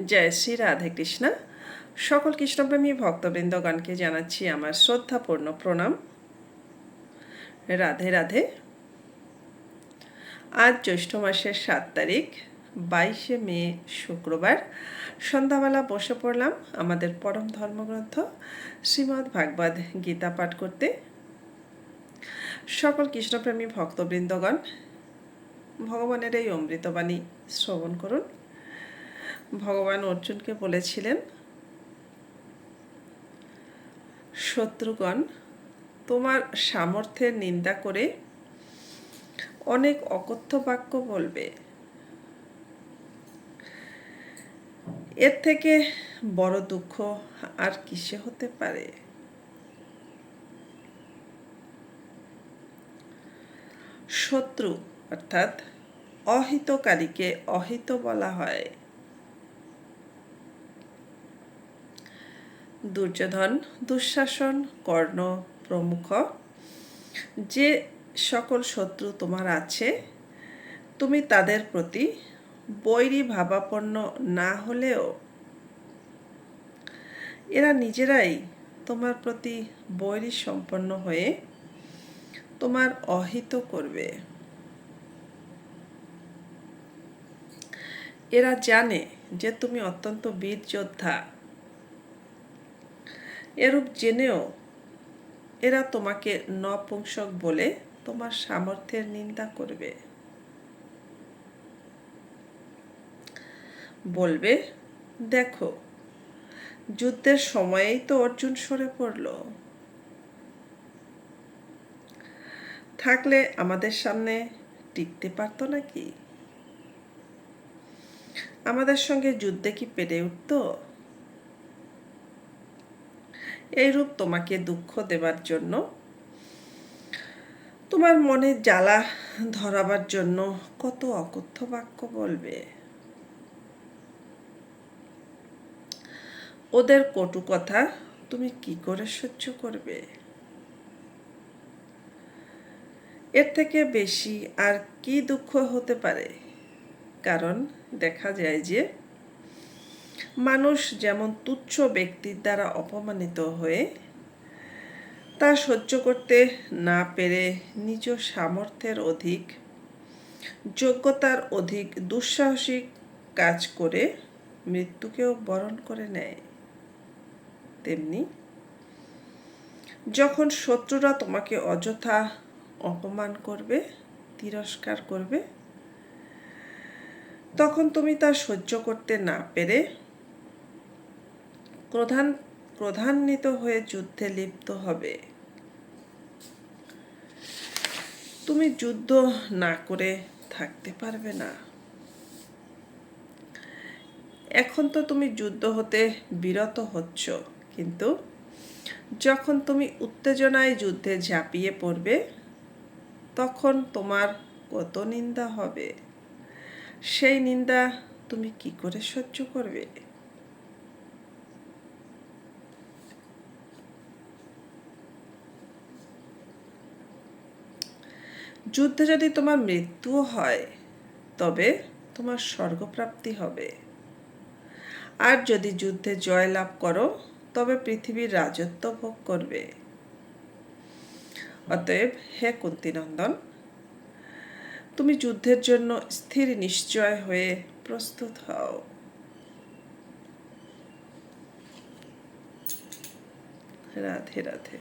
জয় শ্রী রাধে কৃষ্ণ। সকল কৃষ্ণপ্রেমী ভক্তবৃন্দগণকে জানাচ্ছি আমার শ্রদ্ধাপূর্ণ প্রণাম। রাধে রাধে। আজ জ্যৈষ্ঠ মাসের 7 তারিখ 22শে মে শুক্রবার সন্ধ্যাবেলা বসে পড়লাম আমাদের পরম ধর্মগ্রন্থ শ্রীমদ্ ভাগবত গীতা পাঠ করতে। সকল কৃষ্ণপ্রেমী ভক্তবৃন্দগণ ভগবানের এই অমৃতবাণী শ্রবণ করুন। ভগবান অর্জুনকে বলেছিলেন, শত্রুগণ তোমার সামর্থ্যের নিন্দা করে অনেক অকথ্য বাক্য বলবে, এর থেকে বড় দুঃখ আর কিসে হতে পারে? শত্রু অর্থাৎ অহিতকারীকে অহিত বলা হয়। দুর্যোধন, দুঃশাসন, কর্ণ প্রমুখ যে সকল শত্রু তোমার আছে, তুমি তাদের প্রতি বৈরী ভাবাপন্ন না হলেও এরা নিজেরাই তোমার প্রতি বৈরী সম্পন্ন হয়ে তোমার অহিত করবে। এরা জানে যে তুমি অত্যন্ত বীর যোদ্ধা, এরূপ জেনেও এরা তোমাকে নপুংসক বলে তোমার সামর্থ্যের নিন্দা করবে। বলবে, দেখো যুদ্ধের সময়েই তো অর্জুন সরে পড়ল, থাকলে আমাদের সামনে টিকতে পারতো নাকি? আমাদের সঙ্গে যুদ্ধে কি পেরে উঠত? এইরূপ তোমাকে দুঃখ দেবার জন্য, তোমার মনে জ্বালা ধরাবার জন্য কত অকথ্য বাক্য বলবে। ওদের কটু কথা তুমি কি করে সহ্য করবে? এর থেকে বেশি আর কি দুঃখ হতে পারে? কারণ দেখা যায় যে মানুষ যেমন তুচ্ছ ব্যক্তির দ্বারা অপমানিত হয়ে তা সহ্য করতে না পেরে নিজ সামর্থ্যের অধিক, যোগ্যতার অধিক দুঃসাহসিক কাজ করে মৃত্যুকেও বরণ করে নেয়, তেমনি যখন শত্রুরা তোমাকে অযথা অপমান করবে, তিরস্কার করবে, তখন তুমি তা সহ্য করতে না পেরে ক্রোধান্বিত হয়ে যুদ্ধে লিপ্ত হবে। তুমি যুদ্ধ না করে থাকতে পারবে না। এখন তো তুমি যুদ্ধ হতে বিরত হচ্ছ, কিন্তু যখন তুমি উত্তেজনায় যুদ্ধে ঝাঁপিয়ে পড়বে, তখন তোমার কত নিন্দা হবে। সেই নিন্দা তুমি কি করে সহ্য করবে? যুদ্ধে যদি তোমার মৃত্যুও হয়, তবে তোমার স্বর্গপ্রাপ্তি হবে। আর যদি যুদ্ধে জয়লাভ করো, তবে পৃথিবীর রাজত্ব ভোগ করবে। অতএব হে কুন্তিনন্দন, তুমি যুদ্ধের জন্য স্থির নিশ্চয় হয়ে প্রস্তুত হও। রাধে রাধে।